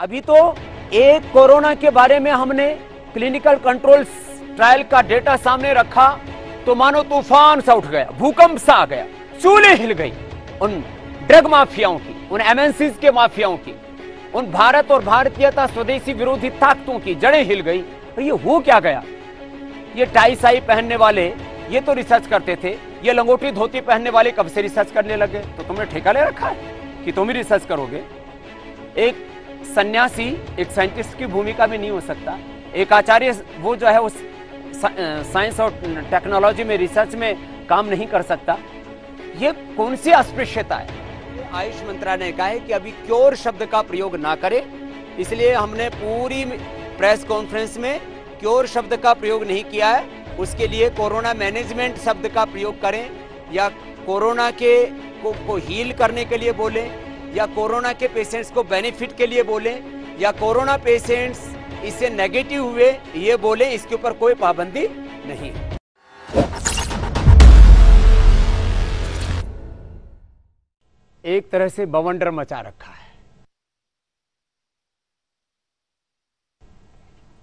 अभी तो एक कोरोना के बारे में हमने क्लिनिकल कंट्रोल ट्रायल का डेटा सामने रखा तो मानो तूफान सा उठ गया, भूकंप सा आ गया, चूल्हे हिल गई उन ड्रग माफियाओं की, उन एमएनसीज के माफियाओं की, उन भारत और भारतीयता स्वदेशी विरोधी ताकतों की जड़ें हिल गई। और ये हो क्या गया? ये टाई साई पहनने वाले ये तो रिसर्च करते थे, ये लंगोटी धोती पहनने वाले कब से रिसर्च करने लगे? तो तुमने ठेका ले रखा है कि तुम ही रिसर्च करोगे। एक सन्यासी एक साइंटिस्ट की भूमिका में नहीं हो सकता, एक आचार्य वो जो है उस साइंस और टेक्नोलॉजी में रिसर्च में काम नहीं कर सकता। ये कौन सी अस्पृश्यता है? आयुष मंत्रालय ने कहा है कि अभी क्योर शब्द का प्रयोग ना करें, इसलिए हमने पूरी प्रेस कॉन्फ्रेंस में क्योर शब्द का प्रयोग नहीं किया है। उसके लिए कोरोना मैनेजमेंट शब्द का प्रयोग करें, या कोरोना के को हील करने के लिए बोलें, या कोरोना के पेशेंट्स को बेनिफिट के लिए बोलें, या कोरोना पेशेंट्स इससे नेगेटिव हुए ये बोले, इसके ऊपर कोई पाबंदी नहीं है। एक तरह से बवंडर मचा रखा है,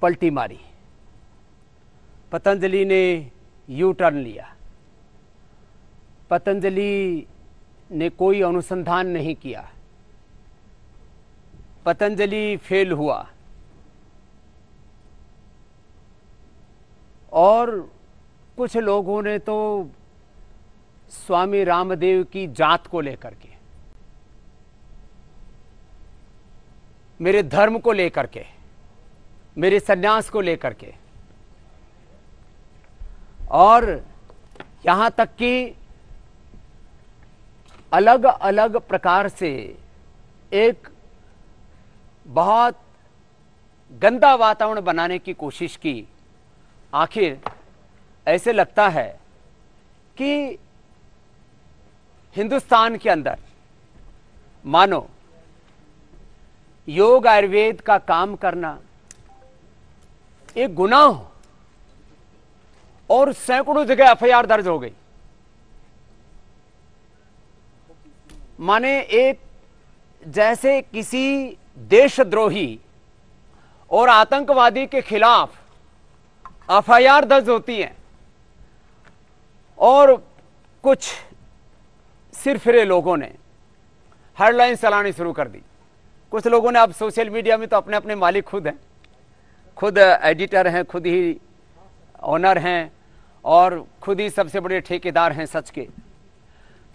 पलटी मारी, पतंजलि ने यू टर्न लिया, पतंजलि ने कोई अनुसंधान नहीं किया, पतंजलि फेल हुआ, और कुछ लोगों ने तो स्वामी रामदेव की जात को लेकर के, मेरे धर्म को लेकर के, मेरे सन्यास को लेकर के, और यहां तक कि अलग अलग प्रकार से एक बहुत गंदा वातावरण बनाने की कोशिश की। आखिर ऐसे लगता है कि हिंदुस्तान के अंदर मानो योग आयुर्वेद का काम करना एक गुनाह हो, और सैकड़ों जगह एफआईआर दर्ज हो गई। माने एक जैसे किसी देशद्रोही और आतंकवादी के खिलाफ एफआईआर दर्ज होती है, और कुछ सिरफिरे लोगों ने हेडलाइन चलानी शुरू कर दी। कुछ लोगों ने, अब सोशल मीडिया में तो अपने अपने मालिक खुद हैं, खुद एडिटर हैं, खुद ही ओनर हैं, और खुद ही सबसे बड़े ठेकेदार हैं सच के।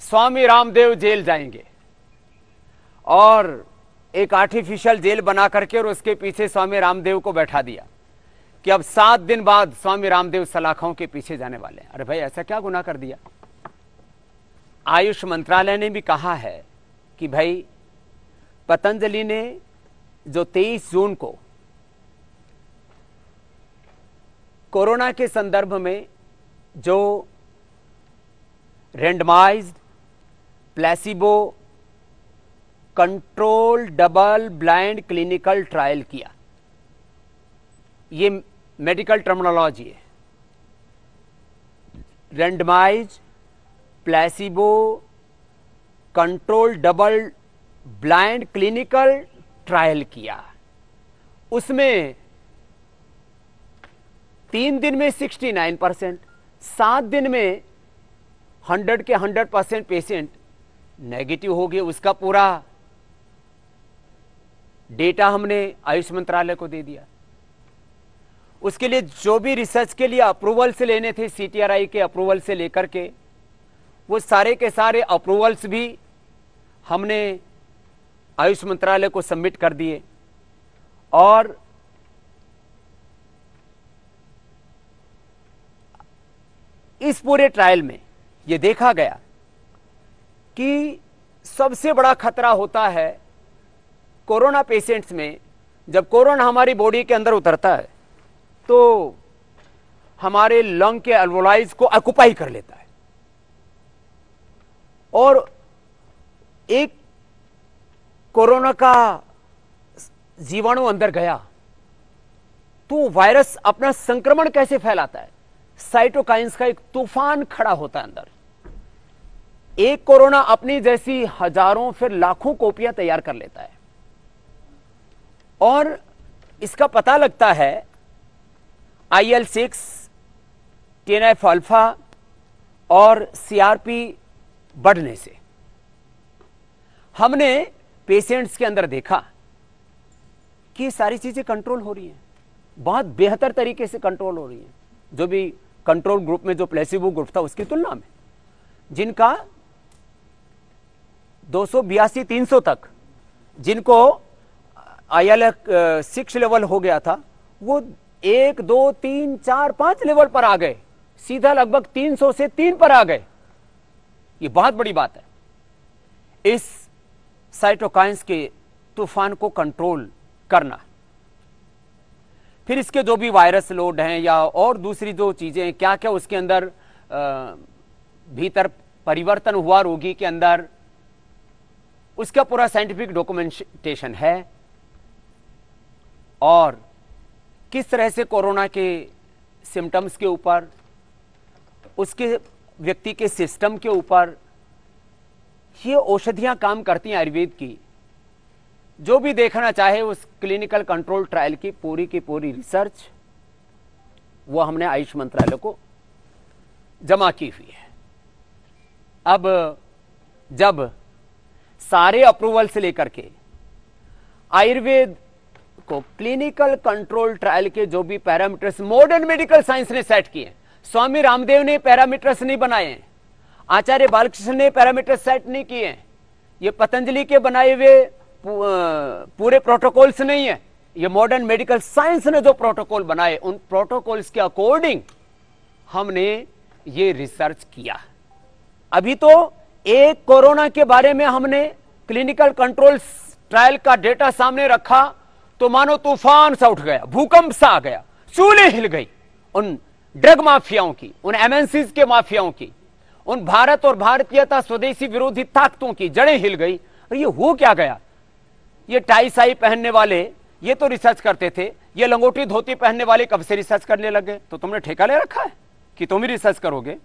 स्वामी रामदेव जेल जाएंगे, और एक आर्टिफिशियल जेल बना करके और उसके पीछे स्वामी रामदेव को बैठा दिया कि अब 7 दिन बाद स्वामी रामदेव सलाखों के पीछे जाने वाले हैं। अरे भाई, ऐसा क्या गुनाह कर दिया? आयुष मंत्रालय ने भी कहा है कि भाई पतंजलि ने जो 23 जून को कोरोना के संदर्भ में जो randomised placebo control double blind clinical trial किया, ये मेडिकल टर्मिनोलॉजी है, randomise placebo control double blind clinical trial किया। उसमें 3 दिन में 69%, 7 दिन में 100 के 100% पेशेंट नेगेटिव हो गए। उसका पूरा डेटा हमने आयुष मंत्रालय को दे दिया। उसके लिए जो भी रिसर्च के लिए अप्रूवल से लेने थे, सीटीआरआई के अप्रूवल से लेकर के, वो सारे के सारे अप्रूवल्स भी हमने आयुष मंत्रालय को सबमिट कर दिए। और इस पूरे ट्रायल में यह देखा गया कि सबसे बड़ा खतरा होता है कोरोना पेशेंट्स में। जब कोरोना हमारी बॉडी के अंदर उतरता है तो हमारे लंग के अल्वोलाइज को ऑक्युपाई कर लेता है, और एक कोरोना का जीवाणु अंदर गया तो वायरस अपना संक्रमण कैसे फैलाता है? साइटोकाइंस का एक तूफान खड़ा होता है अंदर। एक कोरोना अपनी जैसी हजारों फिर लाखों कॉपियां तैयार कर लेता है, और इसका पता लगता है IL-6, TNF अल्फा और CRP बढ़ने से। हमने पेशेंट्स के अंदर देखा कि ये सारी चीजें कंट्रोल हो रही हैं, बहुत बेहतर तरीके से कंट्रोल हो रही हैं। जो भी कंट्रोल ग्रुप में जो प्लेसिबो ग्रुप था उसकी तुलना में, जिनका 282-300 तक जिनको IL-6 लेवल हो गया था, वो 1, 2, 3, 4, 5 लेवल पर आ गए, सीधा लगभग 300 से 3 पर आ गए। ये बहुत बड़ी बात है। इस साइटोकाइंस के तूफान को कंट्रोल करना, फिर इसके जो भी वायरस लोड हैं या और दूसरी जो चीजें क्या क्या उसके अंदर भीतर परिवर्तन हुआ रोगी के अंदर, उसका पूरा साइंटिफिक डॉक्यूमेंटेशन है। और किस तरह से कोरोना के सिम्टम्स के ऊपर, उसके व्यक्ति के सिस्टम के ऊपर ये औषधियां काम करती हैं आयुर्वेद की। जो भी देखना चाहे उस क्लिनिकल कंट्रोल ट्रायल की पूरी रिसर्च वो हमने आयुष मंत्रालय को जमा की हुई है। अब जब सारे अप्रूवल से लेकर के आयुर्वेद को क्लिनिकल कंट्रोल ट्रायल के जो भी पैरामीटर्स मॉडर्न मेडिकल साइंस ने सेट किए, स्वामी रामदेव ने पैरामीटर्स नहीं बनाए हैं, आचार्य बालकृष्ण ने पैरामीटर्स सेट नहीं किए हैं, ये पतंजलि के बनाए हुए पूरे प्रोटोकॉल्स नहीं है, ये मॉडर्न मेडिकल साइंस ने जो प्रोटोकॉल बनाए उन प्रोटोकॉल्स के अकॉर्डिंग हमने ये रिसर्च किया। अभी तो एक कोरोना के बारे में हमने क्लिनिकल कंट्रोल ट्रायल का डेटा सामने रखा तो मानो तूफान सा उठ गया, भूकंप सा आ गया, चूलें हिल गई उन ड्रग माफियाओं की, उन MNCs के माफियाओं की, उन भारत और भारतीयता स्वदेशी विरोधी ताकतों की जड़ें हिल गई। और ये हो क्या गया? ये टाई साई पहनने वाले ये तो रिसर्च करते थे, ये लंगोटी धोती पहनने वाले कब से रिसर्च करने लगे? तो तुमने ठेका ले रखा है कि तुम ही रिसर्च करोगे।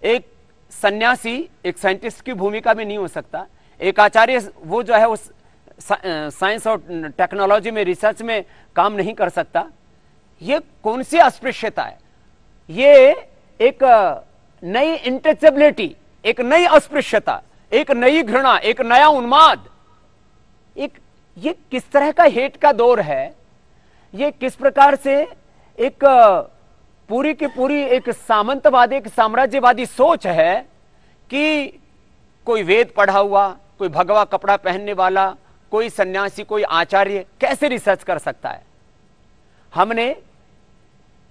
एक सन्यासी एक साइंटिस्ट की भूमिका में नहीं हो सकता, एक आचार्य वो जो है उस साइंस और टेक्नोलॉजी में रिसर्च में काम नहीं कर सकता। ये कौन सी अस्पृश्यता है? ये एक नई इंटचेबिलिटी, एक नई अस्पृश्यता, एक नई घृणा, एक नया उन्माद, एक ये किस तरह का हेट का दौर है? ये किस प्रकार से एक पूरी की पूरी एक सामंतवादी, एक साम्राज्यवादी सोच है कि कोई वेद पढ़ा हुआ, कोई भगवा कपड़ा पहनने वाला, कोई सन्यासी, कोई आचार्य कैसे रिसर्च कर सकता है? हमने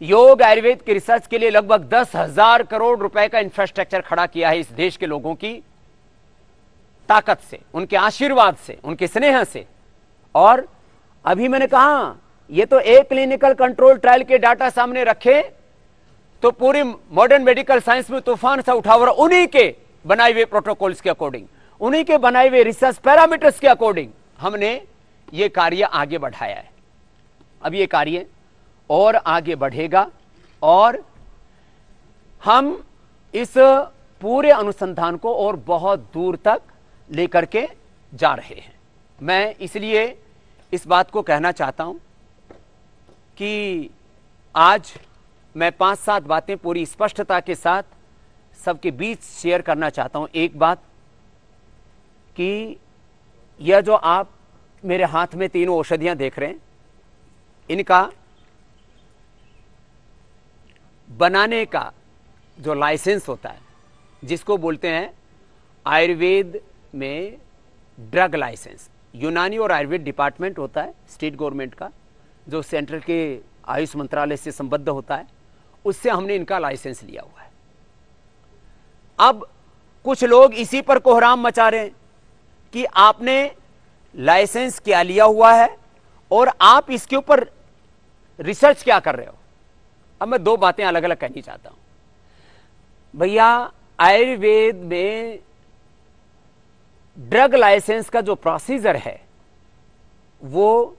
योग आयुर्वेद की रिसर्च के लिए लगभग 10,000 करोड़ रुपए का इंफ्रास्ट्रक्चर खड़ा किया है इस देश के लोगों की ताकत से, उनके आशीर्वाद से, उनके स्नेह से। और अभी मैंने कहा ये तो एक क्लिनिकल कंट्रोल ट्रायल के डाटा सामने रखे तो पूरी मॉडर्न मेडिकल साइंस में तूफान सा उठा, और उन्हीं के बनाए हुए प्रोटोकॉल्स के अकॉर्डिंग, उन्हीं के बनाए हुए रिसर्च पैरामीटर्स के अकॉर्डिंग हमने ये कार्य आगे बढ़ाया है। अब ये कार्य और आगे बढ़ेगा और हम इस पूरे अनुसंधान को और बहुत दूर तक लेकर के जा रहे हैं। मैं इसलिए इस बात को कहना चाहता हूं कि आज मैं 5-7 बातें पूरी स्पष्टता के साथ सबके बीच शेयर करना चाहता हूं। एक बात कि यह जो आप मेरे हाथ में तीनों औषधियां देख रहे हैं, इनका बनाने का जो लाइसेंस होता है, जिसको बोलते हैं आयुर्वेद में ड्रग लाइसेंस, यूनानी और आयुर्वेद डिपार्टमेंट होता है स्टेट गवर्नमेंट का, जो सेंट्रल के आयुष मंत्रालय से संबद्ध होता है, उससे हमने इनका लाइसेंस लिया हुआ है। अब कुछ लोग इसी पर कोहराम मचा रहे हैं कि आपने लाइसेंस क्या लिया हुआ है और आप इसके ऊपर रिसर्च क्या कर रहे हो। अब मैं 2 बातें अलग अलग कहनी चाहता हूं। भैया, आयुर्वेद में ड्रग लाइसेंस का जो प्रोसीजर है वो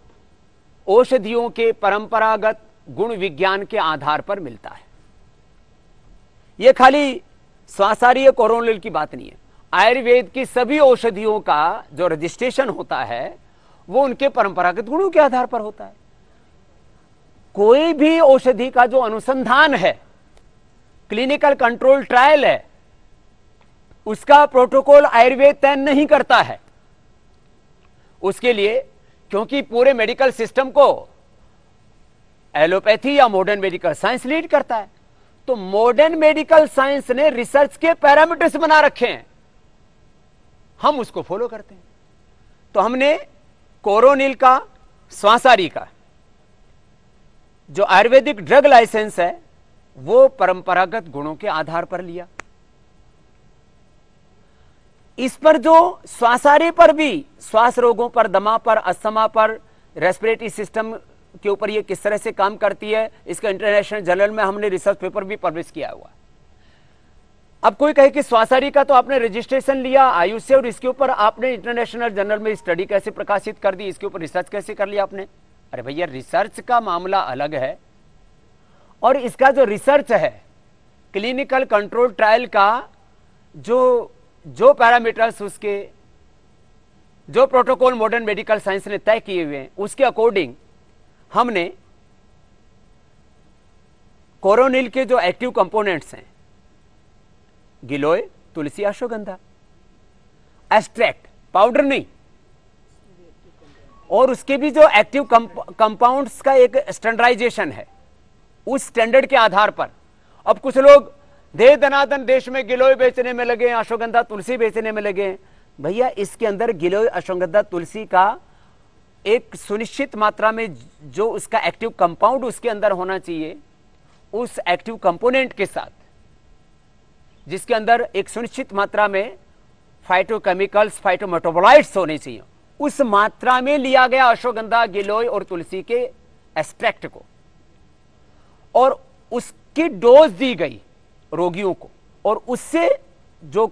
औषधियों के परंपरागत गुण विज्ञान के आधार पर मिलता है। यह खाली स्वासारीय कोरोनिल की बात नहीं है। आयुर्वेद की सभी औषधियों का जो रजिस्ट्रेशन होता है वो उनके परंपरागत गुणों के आधार पर होता है। कोई भी औषधि का जो अनुसंधान है, क्लिनिकल कंट्रोल ट्रायल है, उसका प्रोटोकॉल आयुर्वेद तय नहीं करता है। उसके लिए, क्योंकि पूरे मेडिकल सिस्टम को एलोपैथी या मॉडर्न मेडिकल साइंस लीड करता है, तो मॉडर्न मेडिकल साइंस ने रिसर्च के पैरामीटर्स बना रखे हैं, हम उसको फॉलो करते हैं। तो हमने कोरोनिल का, स्वासारी का जो आयुर्वेदिक ड्रग लाइसेंस है, वो परंपरागत गुणों के आधार पर लिया। इस पर जो स्वासारी पर भी, श्वास रोगों पर, दमा पर, अस्थमा पर, रेस्पिरेटरी सिस्टम के ऊपर ये किस तरह से काम करती है, इसका इंटरनेशनल जर्नल में हमने रिसर्च पेपर भी पब्लिश किया हुआ। अब कोई कहे कि स्वासारी का तो आपने रजिस्ट्रेशन लिया आयुष से, और इसके ऊपर आपने इंटरनेशनल जर्नल में स्टडी कैसे प्रकाशित कर दी, इसके ऊपर रिसर्च कैसे कर लिया आपने? अरे भैया, रिसर्च का मामला अलग है, और इसका जो रिसर्च है, क्लिनिकल कंट्रोल ट्रायल का जो पैरामीटर्स, उसके जो प्रोटोकॉल मॉडर्न मेडिकल साइंस ने तय किए हुए हैं, उसके अकॉर्डिंग हमने कोरोनिल के जो एक्टिव कंपोनेंट्स हैं, गिलोय, तुलसी, अश्वगंधा, एक्सट्रैक्ट, पाउडर नहीं, और उसके भी जो एक्टिव कंपाउंड्स का एक स्टैंडर्डाइजेशन है, उस स्टैंडर्ड के आधार पर अब कुछ लोग दे दनादन देश में गिलोय बेचने में लगे, अश्वगंधा, तुलसी बेचने में लगे। भैया, इसके अंदर गिलोय, अश्वगंधा, तुलसी का एक सुनिश्चित मात्रा में जो उसका एक्टिव कंपाउंड उसके अंदर होना चाहिए, उस एक्टिव कंपोनेंट के साथ, जिसके अंदर एक सुनिश्चित मात्रा में फाइटोकेमिकल्स, फाइटोमेटाबोलाइट्स होने चाहिए, उस मात्रा में लिया गया अश्वगंधा, गिलोय और तुलसी के एक्सट्रैक्ट को, और उसकी डोज दी गई रोगियों को, और उससे जो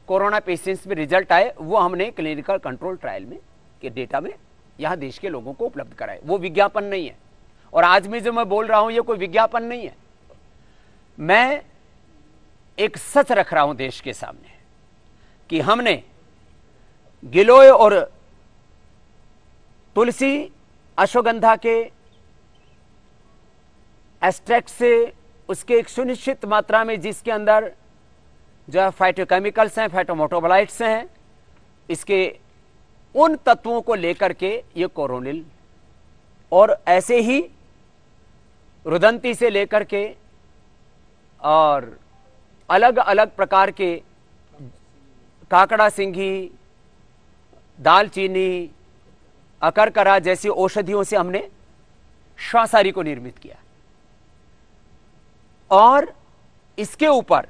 कोरोना पेशेंट्स में रिजल्ट आए, वो हमने क्लिनिकल कंट्रोल ट्रायल में के डेटा में यहां देश के लोगों को उपलब्ध कराए। वो विज्ञापन नहीं है, और आज में जो मैं बोल रहा हूं, ये कोई विज्ञापन नहीं है। मैं एक सच रख रहा हूं देश के सामने कि हमने गिलोय और तुलसी, अश्वगंधा के एक्सट्रैक्ट से, उसके एक सुनिश्चित मात्रा में जिसके अंदर जो फाइटोकेमिकल्स हैं, फाइटोमेटाबोलाइट्स हैं, इसके उन तत्वों को लेकर के ये कोरोनिल, और ऐसे ही रुदंती से लेकर के और अलग अलग प्रकार के काकड़ा सिंघी, दालचीनी, अकरकरा जैसी औषधियों से हमने स्वासारी को निर्मित किया, और इसके ऊपर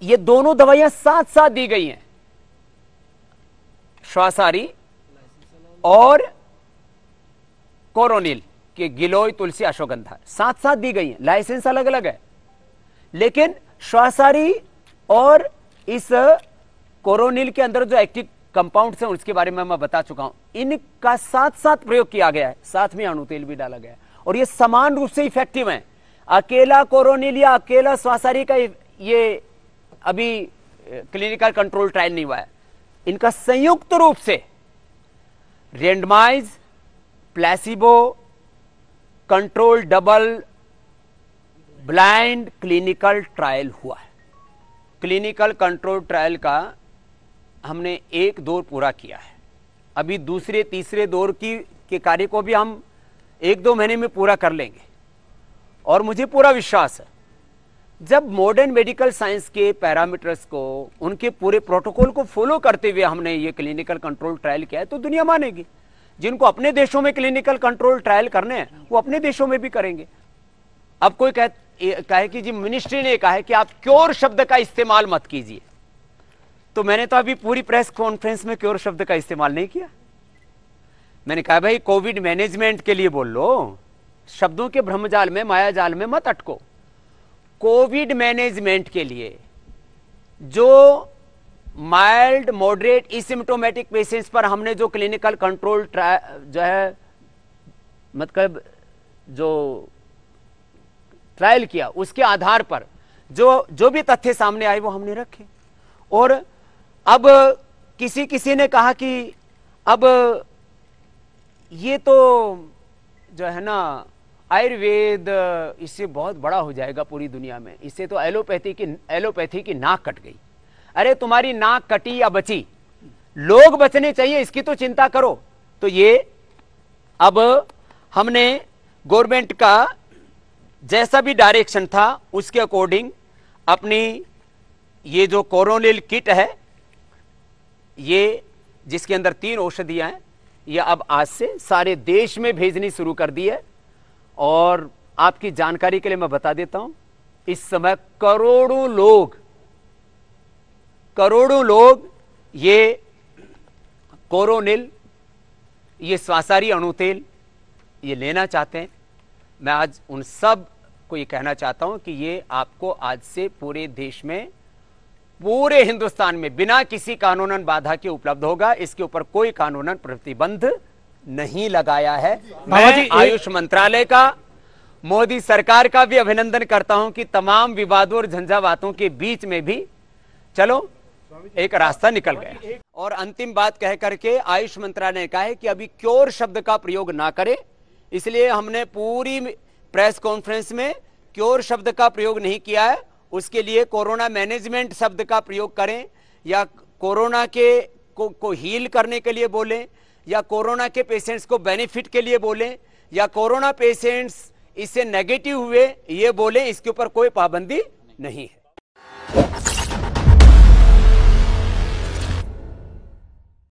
ये दोनों दवाइयां साथ साथ दी गई हैं, स्वासारी और कोरोनिल के, गिलोय, तुलसी, अश्वगंधा साथ साथ दी गई हैं। लाइसेंस अलग अलग है, लेकिन स्वासारी और इस कोरोनिल के अंदर जो एक्टिव कंपाउंड्स हैं, उसके बारे में मैं बता चुका हूं। इनका साथ साथ प्रयोग किया गया है, साथ में अणु तेल भी डाला गया है, और ये समान रूप से इफेक्टिव है। अकेला कोरोनिल या अकेला स्वासारी का ये अभी क्लिनिकल कंट्रोल ट्रायल नहीं हुआ है। इनका संयुक्त रूप से randomise, placebo, control double blind clinical trial हुआ है। क्लिनिकल कंट्रोल ट्रायल का हमने एक दौर पूरा किया है, अभी दूसरे तीसरे दौर के कार्य को भी हम 1-2 महीने में पूरा कर लेंगे, और मुझे पूरा विश्वास है जब मॉडर्न मेडिकल साइंस के पैरामीटर्स को, उनके पूरे प्रोटोकॉल को फॉलो करते हुए हमने ये क्लिनिकल कंट्रोल ट्रायल किया है, तो दुनिया मानेगी। जिनको अपने देशों में क्लिनिकल कंट्रोल ट्रायल करने हैं, वो अपने देशों में भी करेंगे। अब कोई कहे कि जी मिनिस्ट्री ने कहा है कि आप क्योर शब्द का इस्तेमाल मत कीजिए, तो मैंने तो अभी पूरी प्रेस कॉन्फ्रेंस में क्योर शब्द का इस्तेमाल नहीं किया। मैंने कहा भाई, कोविड मैनेजमेंट के लिए बोल लो, शब्दों के भ्रमजाल में, मायाजाल में मत अटको। कोविड मैनेजमेंट के लिए जो माइल्ड, मॉडरेट, एसिम्प्टोमेटिक पेशेंट्स पर हमने जो क्लिनिकल कंट्रोल जो है, मतलब जो ट्रायल किया, उसके आधार पर जो भी तथ्य सामने आए वो हमने रखे। और अब किसी ने कहा कि अब ये तो जो है ना आयुर्वेद इससे बहुत बड़ा हो जाएगा पूरी दुनिया में। इससे तो एलोपैथी की नाक कट गई। अरे तुम्हारी नाक कटी या बची, लोग बचने चाहिए, इसकी तो चिंता करो। तो ये अब हमने गवर्नमेंट का जैसा भी डायरेक्शन था उसके अकॉर्डिंग अपनी ये जो कोरोनिल किट है, ये जिसके अंदर 3 औषधियां हैं, ये अब आज से सारे देश में भेजनी शुरू कर दी है। और आपकी जानकारी के लिए मैं बता देता हूं, इस समय करोड़ों लोग ये कोरोनिल, ये स्वासारी अणु तेल ये लेना चाहते हैं। मैं आज उन सब को ये कहना चाहता हूं कि ये आपको आज से पूरे देश में, पूरे हिंदुस्तान में बिना किसी कानूनन बाधा के उपलब्ध होगा। इसके ऊपर कोई कानूनन प्रतिबंध नहीं लगाया है। मैं आयुष मंत्रालय का, मोदी सरकार का भी अभिनंदन करता हूं कि तमाम विवादों और झंझावातों के बीच में भी चलो एक रास्ता निकल गया। और अंतिम बात कह करके आयुष मंत्रालय ने कहा है कि अभी क्योर शब्द का प्रयोग ना करें, इसलिए हमने पूरी प्रेस कॉन्फ्रेंस में क्योर शब्द का प्रयोग नहीं किया है। उसके लिए कोरोना मैनेजमेंट शब्द का प्रयोग करें, या कोरोना के को हील करने के लिए बोलें, या कोरोना के पेशेंट्स को बेनिफिट के लिए बोलें, या कोरोना पेशेंट्स इससे नेगेटिव हुए ये बोलें, इसके ऊपर कोई पाबंदी नहीं है।